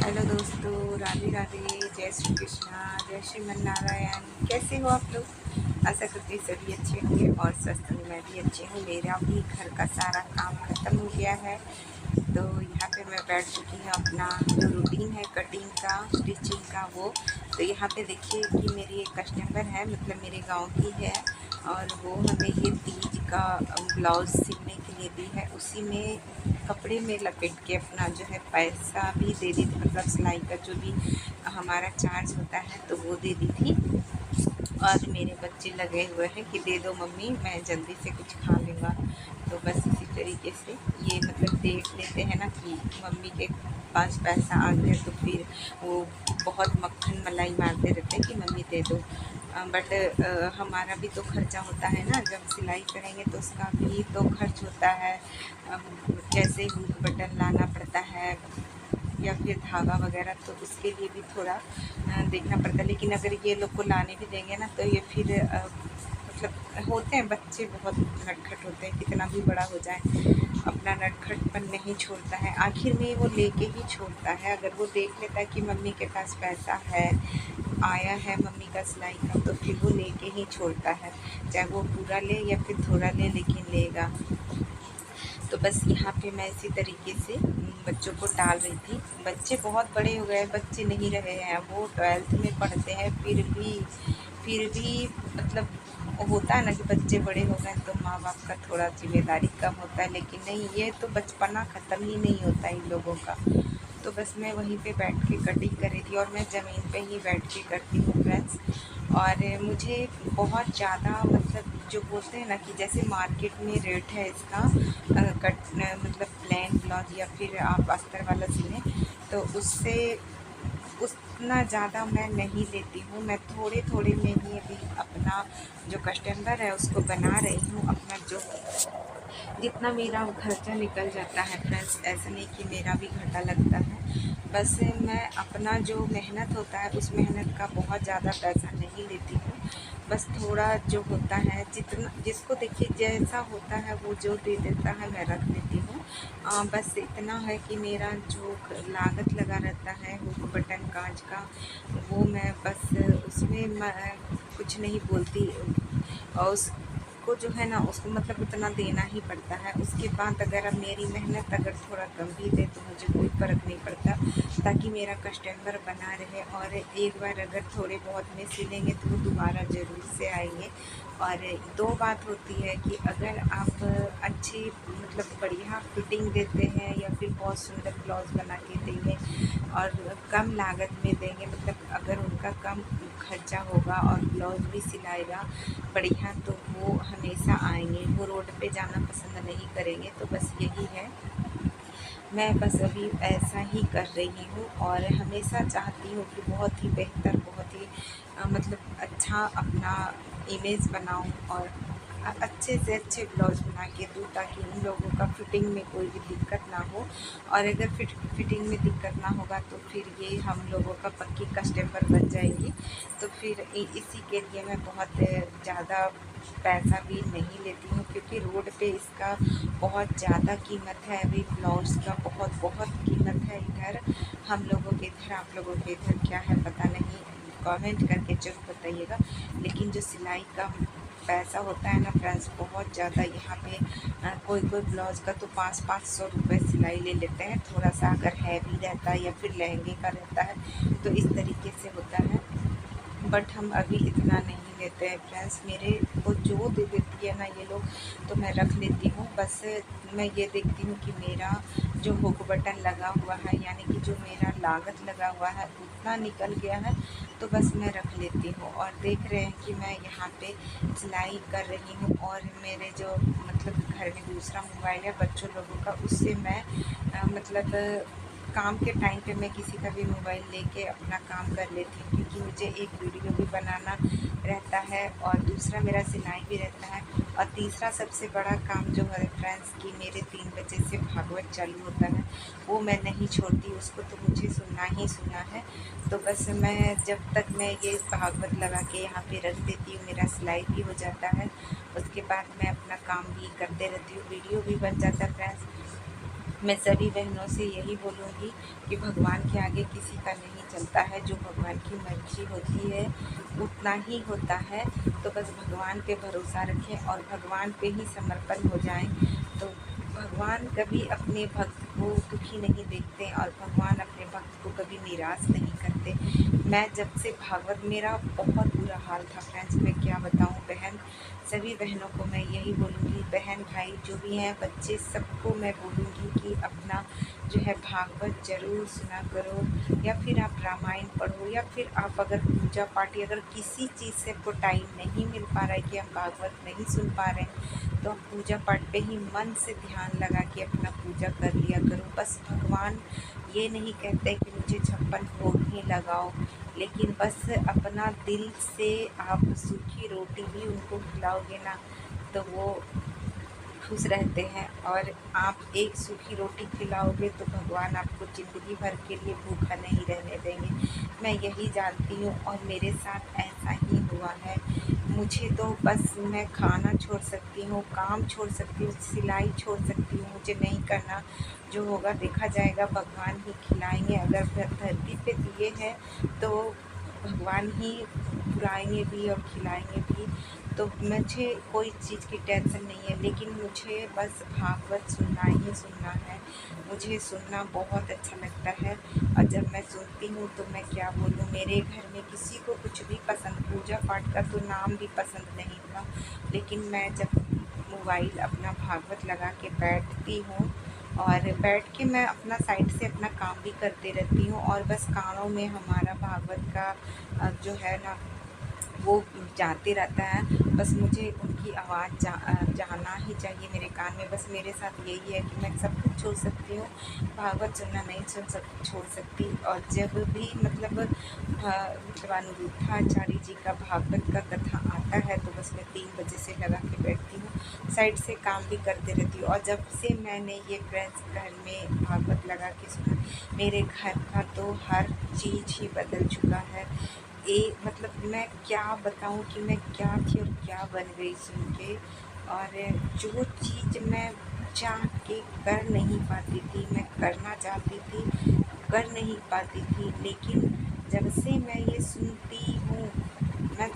Hello दोस्तों, राधे राधे, जय श्री कृष्णा, जय श्रीमन नारायण। कैसे हो आप लोग? आशा करती हूँ सभी अच्छे होंगे और स्वस्थ होंगे। मैं भी अच्छी हूँ। मेरा भी घर का सारा काम ख़त्म हो गया है, तो यहाँ पे मैं बैठ चुकी हूँ। अपना जो रूटीन है कटिंग का, स्टिचिंग का, वो तो यहाँ पे देखिए कि मेरी एक कस्टमर है, मतलब मेरे गांव की है, और वो हमें ये तीज का ब्लाउज़ सिलने के लिए दी है। उसी में कपड़े में लपेट के अपना जो है पैसा भी दे दी थी, मतलब सिलाई का जो भी हमारा चार्ज होता है तो वो दे दी थी। और मेरे बच्चे लगे हुए हैं कि दे दो मम्मी, मैं जल्दी से कुछ खा लूँगा। तो बस इसी तरीके से ये मतलब देख लेते हैं ना कि मम्मी के पास पैसा आ गया, तो फिर वो बहुत मक्खन मलाई मारते रहते हैं कि मम्मी दे दो। बट हमारा भी तो खर्चा होता है ना, जब सिलाई करेंगे तो उसका भी तो खर्च होता है। जैसे हुक बटन लाना पड़ता है या फिर धागा वगैरह, तो उसके लिए भी थोड़ा देखना पड़ता है। लेकिन अगर ये लोग को लाने भी देंगे ना, तो ये फिर मतलब होते हैं बच्चे बहुत नटखट होते हैं, कितना भी बड़ा हो जाए अपना नटखटपन नहीं छोड़ता है। आखिर में वो लेके ही छोड़ता है। अगर वो देख लेता है कि मम्मी के पास पैसा है, आया है मम्मी का सिलाई का, तो फिर वो लेके ही छोड़ता है। चाहे वो पूरा ले या फिर थोड़ा ले, लेकिन लेगा। तो बस यहाँ पे मैं इसी तरीके से बच्चों को डाल रही थी। बच्चे बहुत बड़े हो गए, बच्चे नहीं रहे हैं, वो 12th में पढ़ते हैं। फिर भी मतलब होता है ना कि बच्चे बड़े हो गए तो माँ बाप का थोड़ा जिम्मेदारी कम होता है, लेकिन नहीं, ये तो बचपना ख़त्म ही नहीं होता इन लोगों का। तो बस मैं वहीं पे बैठ के कटिंग कर रही थी, और मैं ज़मीन पे ही बैठ के करती हूँ फ्रेंड्स। और मुझे बहुत ज़्यादा मतलब जो बोलते हैं ना कि जैसे मार्केट में रेट है इसका मतलब प्लेन ब्लाउज या फिर आप अस्तर वाला सिलें, तो उससे उतना ज़्यादा मैं नहीं लेती हूँ। मैं थोड़े थोड़े में ही अभी अपना जो कस्टमर है उसको बना रही हूँ। अपना जो जितना मेरा खर्चा निकल जाता है फ्रेंड्स, ऐसा नहीं कि मेरा भी घाटा लगता है। बस मैं अपना जो मेहनत होता है उस मेहनत का बहुत ज़्यादा पैसा नहीं लेती हूँ। बस थोड़ा जो होता है, जितना जिसको देखिए जैसा होता है वो जो दे देता है मैं रख लेती हूँ। बस इतना है कि मेरा जो लागत लगा रहता है हुक बटन कांच का, वो मैं बस उसमें मैं कुछ नहीं बोलती। और उसको जो है ना, उसको मतलब उतना देना ही पड़ता है। उसके बाद अगर अब मेरी मेहनत अगर थोड़ा कम भी दे तो मुझे कोई फ़र्क नहीं पड़ता, ताकि मेरा कस्टमर बना रहे। और एक बार अगर थोड़े बहुत में सिलेंगे तो वो दोबारा ज़रूर से आएंगे। और दो बात होती है कि अगर आप अच्छी मतलब बढ़िया फिटिंग देते हैं या फिर बहुत सुंदर ब्लाउज़ बना के देंगे और कम लागत में देंगे, मतलब अगर उनका कम खर्चा होगा और ब्लाउज़ भी सिलाएगा बढ़िया, तो वो हमेशा आएंगे। वो रोड पे जाना पसंद नहीं करेंगे। तो बस यही है, मैं बस अभी ऐसा ही कर रही हूँ और हमेशा चाहती हूँ कि बहुत ही बेहतर, बहुत ही मतलब अच्छा अपना इमेज बनाऊँ और अच्छे से अच्छे ब्लाउज बना के दूँ, ताकि उन लोगों का फिटिंग में कोई भी दिक्कत ना हो। और अगर फिटिंग में दिक्कत ना होगा तो फिर ये हम लोगों का पक्की कस्टमर बन जाएंगी। तो फिर इसी के लिए मैं बहुत ज़्यादा पैसा भी नहीं लेती हूँ, क्योंकि रोड पे इसका बहुत ज़्यादा कीमत है। अभी ब्लाउज़ का बहुत बहुत कीमत है इधर हम लोगों के इधर। आप लोगों के इधर क्या है पता नहीं, कमेंट करके ज़रूर बताइएगा। लेकिन जो सिलाई का पैसा होता है ना फ्रेंड्स, बहुत ज़्यादा यहाँ पे कोई कोई ब्लाउज़ का तो 500-500 रुपये सिलाई ले लेते हैं। थोड़ा सा अगर हैवी रहता है या फिर लहंगे का रहता है तो इस तरीके से होता है। बट हम अभी इतना नहीं लेते हैं फ्रेंड्स। मेरे को जो दे देती है ना ये लोग, तो मैं रख लेती हूँ। बस मैं ये देखती हूँ कि मेरा जो हुक बटन लगा हुआ है, यानी कि जो मेरा लागत लगा हुआ है उतना निकल गया है, तो बस मैं रख लेती हूँ। और देख रहे हैं कि मैं यहाँ पे सिलाई कर रही हूँ, और मेरे जो मतलब घर में दूसरा मोबाइल है बच्चों लोगों का, उससे मैं मतलब काम के टाइम पे मैं किसी का भी मोबाइल लेके अपना काम कर लेती हूँ, क्योंकि मुझे एक वीडियो भी बनाना रहता है और दूसरा मेरा सिलाई भी रहता है। और तीसरा सबसे बड़ा काम जो है फ्रेंड्स कि मेरे 3 बजे से भागवत चालू होता है, वो मैं नहीं छोड़ती, उसको तो मुझे सुनना ही सुनना है। तो बस मैं जब तक मैं ये भागवत लगा के यहाँ पे रख देती हूँ, मेरा सिलाई भी हो जाता है। उसके बाद मैं अपना काम भी करते रहती हूँ, वीडियो भी बन जाता है फ्रेंड्स। मैं सभी बहनों से यही बोलूँगी कि भगवान के आगे किसी का नहीं चलता है। जो भगवान की मर्ज़ी होती है उतना ही होता है। तो बस भगवान पे भरोसा रखें और भगवान पे ही समर्पण हो जाएं। तो भगवान कभी अपने भक्त को दुखी नहीं देखते और भगवान अपने भक्त को कभी निराश नहीं करते। मैं जब से भागवत, मेरा बहुत बुरा हाल था फ्रेंड्स, मैं क्या बताऊं बहन। सभी बहनों को मैं यही बोलूँगी, बहन भाई जो भी हैं, बच्चे, सबको मैं बोलूँगी कि अपना जो है भागवत ज़रूर सुना करो, या फिर आप रामायण पढ़ो, या फिर आप अगर पूजा पाठ, अगर किसी चीज़ से आपको टाइम नहीं मिल पा रहा है कि हम भागवत नहीं सुन पा रहे हैं, तो आप पूजा पाठ पे ही मन से ध्यान लगा के अपना पूजा कर लिया करो। बस भगवान ये नहीं कहते कि मुझे 56 भोग ही लगाओ, लेकिन बस अपना दिल से आप सूखी रोटी भी उनको खिलाओगे ना, तो वो खुश रहते हैं। और आप एक सूखी रोटी खिलाओगे तो भगवान आपको ज़िंदगी भर के लिए भूखा नहीं रहने देंगे। मैं यही जानती हूँ और मेरे साथ ऐसा ही हुआ है। मुझे तो बस, मैं खाना छोड़ सकती हूँ, काम छोड़ सकती हूँ, सिलाई छोड़ सकती हूँ, मुझे नहीं करना। जो होगा देखा जाएगा, भगवान ही खिलाएँगे। अगर धरती पे दिए हैं तो भगवान ही खिलाएँगे भी और खिलाएँगे भी। तो मुझे कोई चीज़ की टेंशन नहीं है, लेकिन मुझे बस भागवत सुनना ही सुनना है। मुझे सुनना बहुत अच्छा लगता है और जब मैं सुनती हूँ तो मैं क्या बोलूँ, मेरे घर में किसी को कुछ भी पसंद, पूजा पाठ का तो नाम भी पसंद नहीं था, लेकिन मैं जब मोबाइल अपना भागवत लगा के बैठती हूँ और बैठ के मैं अपना साइड से अपना काम भी करते रहती हूँ और बस कानों में हमारा भागवत का जो है ना वो जाते रहता है। बस मुझे उनकी आवाज़ जाना ही चाहिए मेरे कान में। बस मेरे साथ यही है कि मैं सब कुछ छोड़ सकती हूँ, भागवत सुनना नहीं छोड़ सकती। और जब भी मतलब अनिरुद्धाचार्य जी का भागवत का कथा आता है तो बस मैं 3 बजे से लगा के बैठती हूँ, साइड से काम भी करते रहती हूँ। और जब से मैंने ये फ्रेंड्स घर में भागवत लगा के सुना, मेरे घर का तो हर चीज़ ही बदल चुका है। मतलब मैं क्या बताऊँ कि मैं क्या थी और क्या बन गई सुन के। और जो चीज़ मैं चाह के कर नहीं पाती थी, मैं करना चाहती थी, कर नहीं पाती थी, लेकिन जब से मैं ये सुनती हूँ, मैं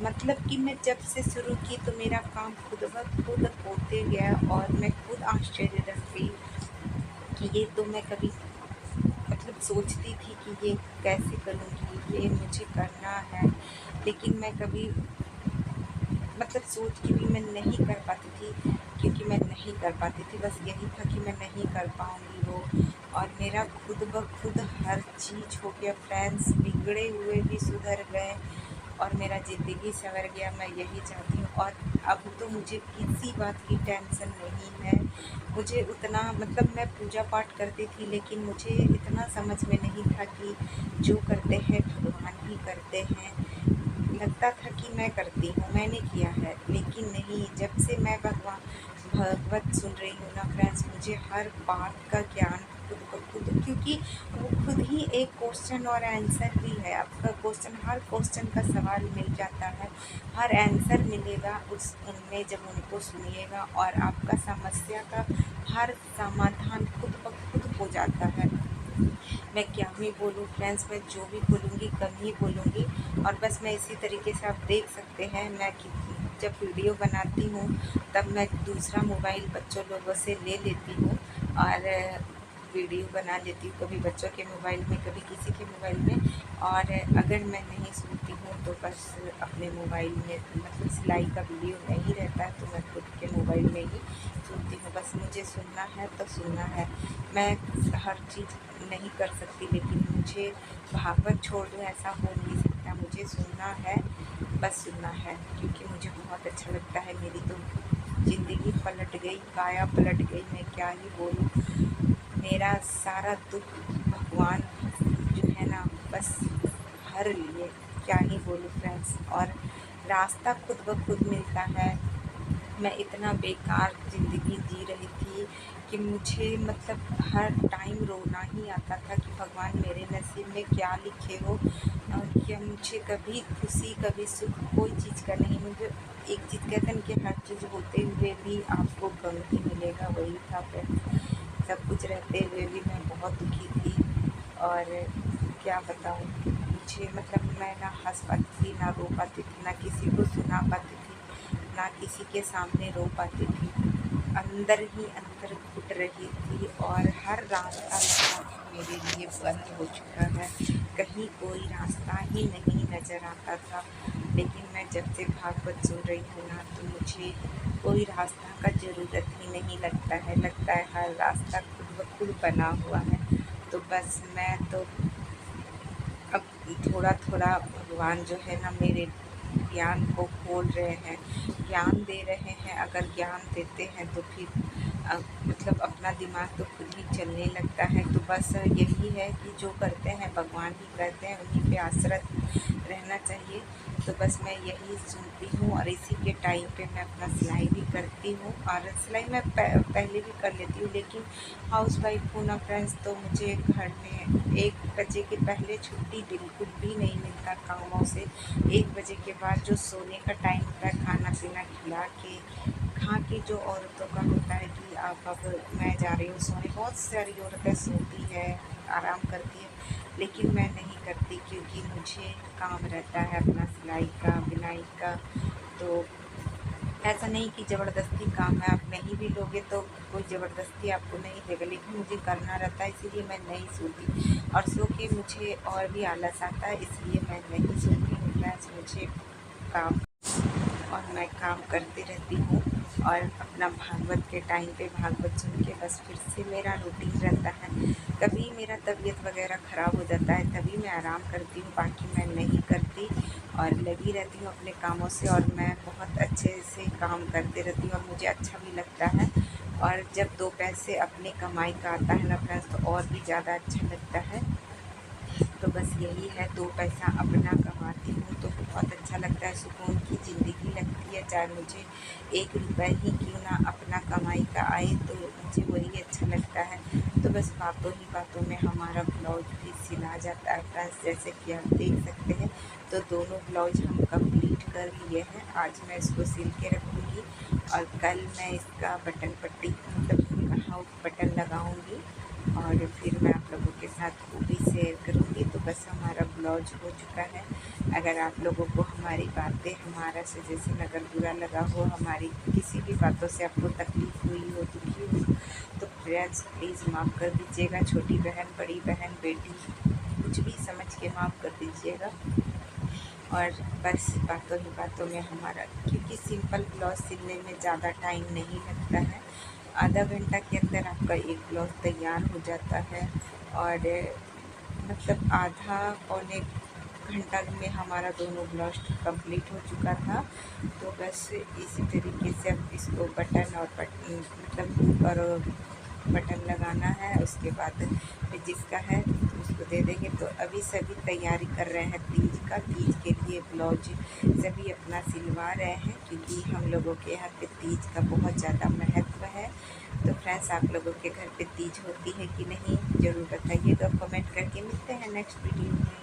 मतलब कि मैं जब से शुरू की तो मेरा काम खुद ब खुद होते गया और मैं खुद आश्चर्य रह गई कि ये तो मैं कभी मतलब सोचती थी कि ये कैसे करूँगी, ये मुझे करना है, लेकिन मैं कभी मतलब सोच के भी मैं नहीं कर पाती थी, क्योंकि मैं नहीं कर पाती थी। बस यही था कि मैं नहीं कर पाऊँगी वो। और मेरा खुद ब खुद हर चीज़ हो गया फ्रेंड्स, बिगड़े हुए भी सुधर गए और मेरा ज़िंदगी संवर गया, मैं यही चाहती हूँ। और अब तो मुझे किसी बात की टेंशन नहीं है। मुझे उतना मतलब मैं पूजा पाठ करती थी, लेकिन मुझे इतना समझ में नहीं था कि जो करते हैं भगवान ही करते हैं। लगता था कि मैं करती हूँ, मैंने किया है, लेकिन नहीं। जब से मैं भागवत सुन रही हूँ ना फ्रेंड्स, मुझे हर बात का ज्ञान खुद ब खुद, क्योंकि वो खुद ही एक क्वेश्चन और आंसर भी है। आपका क्वेश्चन, हर क्वेश्चन का सवाल मिल जाता है, हर आंसर मिलेगा उस उनमें जब उनको सुनिएगा, और आपका समस्या का हर समाधान खुद ब खुद हो जाता है। मैं क्या ही बोलूँ फ्रेंड्स, मैं जो भी बोलूँगी कम ही बोलूँगी। और बस मैं इसी तरीके से, आप देख सकते हैं, मैं जब वीडियो बनाती हूँ तब मैं दूसरा मोबाइल बच्चों लोगों से ले लेती हूँ और वीडियो बना लेती हूँ, कभी बच्चों के मोबाइल में, कभी किसी के मोबाइल में। और अगर मैं नहीं सुनती हूँ तो बस अपने मोबाइल में, मतलब सिलाई का वीडियो नहीं रहता है तो मैं खुद के मोबाइल में ही सुनती हूँ। बस मुझे सुनना है तो सुनना है, मैं हर चीज़ नहीं कर सकती, लेकिन मुझे भागवत छोड़ दो ऐसा हो नहीं सकता। मुझे सुनना है, बस सुनना है, क्योंकि मुझे बहुत अच्छा लगता है। मेरी तो ज़िंदगी पलट गई, काया पलट गई, मैं क्या ही बोलूँ। मेरा सारा दुख भगवान जो है ना बस हर लिए, क्या ही बोलूँ फ्रेंड्स। और रास्ता खुद ब खुद मिलता है। मैं इतना बेकार ज़िंदगी जी रही थी कि मुझे मतलब हर टाइम रोना ही आता था कि भगवान मेरे नसीब में क्या लिखे हो, क्या मुझे कभी खुशी कभी सुख कोई चीज़ का नहीं। मुझे एक चीज़ कहते हैं कि हर चीज़ होते हुए भी आपको गम ही मिलेगा, वही था फ्रेंड्स। सब कुछ रहते हुए भी मैं बहुत दुखी थी। और क्या बताऊँ, मुझे मतलब मैं ना हँस पाती थी, ना रो पाती थी, ना किसी को सुना पाती थी, ना किसी के सामने रो पाती थी। अंदर ही अंदर घुट रही थी और हर रास्ता लगभग मेरे लिए बंद हो चुका है। कहीं कोई रास्ता ही नहीं नज़र आता था। लेकिन मैं जब से भागवत सुन रही हूँ ना, तो मुझे कोई रास्ता का ज़रूरत ही नहीं लगता है हर रास्ता खुद ब खुद बना हुआ है। तो बस मैं तो अब थोड़ा-थोड़ा भगवान जो है ना मेरे ज्ञान को खोल रहे हैं, ज्ञान दे रहे हैं। अगर ज्ञान देते हैं तो फिर मतलब अपना दिमाग तो खुद ही चलने लगता है। तो बस यही है कि जो करते हैं भगवान ही करते हैं, उन्हीं पे आश्रित रहना चाहिए। तो बस मैं यही सुनती हूँ और इसी के टाइम पे मैं अपना सिलाई भी करती हूँ। और सिलाई मैं पहले भी कर लेती हूँ, लेकिन हाउसवाइफ हूँ ना फ्रेंड्स, तो मुझे घर में 1 बजे के पहले छुट्टी बिल्कुल भी नहीं मिलता कामों से। 1 बजे के बाद जो सोने का टाइम होता है, खाना-पीना खा के जो औरतों का होता है कि अब मैं जा रही हूँ सोने। बहुत सारी औरतें सोती है, आराम करती है, लेकिन मैं नहीं करती क्योंकि मुझे काम रहता है अपना सिलाई का, बुनाई का। तो ऐसा नहीं कि ज़बरदस्ती काम है, आप नहीं भी लोगे तो कोई ज़बरदस्ती आपको नहीं देगा, लेकिन मुझे करना रहता है, इसीलिए मैं नहीं सोती। और सो के मुझे और भी आलस आता है, इसलिए मैं नहीं सोती हूँ फ्रेंड्स। मुझे काम और मैं काम करती रहती हूँ और अपना भागवत के टाइम पे भागवत सुन के बस फिर से मेरा रूटीन रहता है। कभी मेरा तबीयत वगैरह ख़राब हो जाता है तभी मैं आराम करती हूँ, बाकी मैं नहीं करती और लगी रहती हूँ अपने कामों से। और मैं बहुत अच्छे से काम करती रहती हूँ और मुझे अच्छा भी लगता है। और जब 2 पैसे अपनी कमाई का आता है ना फ्रेंड्स, तो और भी ज़्यादा अच्छा लगता है। तो बस यही है, 2 पैसा अपना कमाती हूँ तो बहुत अच्छा लगता है, सुकून की ज़िंदगी लगती है। चाहे मुझे 1 रुपए ही क्यों ना अपना कमाई का आए, तो मुझे वही अच्छा लगता है। तो बस बातों ही बातों में हमारा ब्लाउज भी सिला जाता है फ्रेंड्स, जैसे कि आप देख सकते हैं। तो दोनों ब्लाउज हम कंप्लीट कर लिए हैं। आज मैं इसको सिल के रखूँगी और कल मैं इसका बटन पट्टी मतलब बटन लगाऊँगी और फिर मैं आप लोगों के साथ वो भी शेयर करूँगी। तो बस हमारा ब्लाउज हो चुका है। अगर आप लोगों को हमारी बातें, हमारा सजेशन अगर बुरा लगा हो, हमारी किसी भी बातों से आपको तकलीफ़ हुई हो, दुखी हो, तो फ्रेंड्स प्लीज़ माफ़ कर दीजिएगा। छोटी बहन, बड़ी बहन, बेटी, कुछ भी समझ के माफ़ कर दीजिएगा। और बस बातों ही बातों में हमारा, क्योंकि सिंपल ब्लाउज सिलने में ज़्यादा टाइम नहीं लगता है। आधा घंटा के अंदर आपका एक ब्लाउज तैयार हो जाता है और मतलब आधा पौने घंटा में हमारा दोनों ब्लाउज कंप्लीट हो चुका था। तो बस इसी तरीके से अब इसको बटन और मतलब ऊपर बटन लगाना है। उसके बाद फिर जिसका है उसको दे देंगे। तो अभी सभी तैयारी कर रहे हैं तीज का। तीज के लिए ब्लाउज सभी अपना सिलवा रहे हैं, क्योंकि हम लोगों के यहाँ पे तीज का बहुत ज़्यादा महत्व है। तो फ्रेंड्स, आप लोगों के घर पे तीज होती है कि नहीं, ज़रूर बताइएगा कमेंट करके। मिलते हैं नेक्स्ट वीडियो में।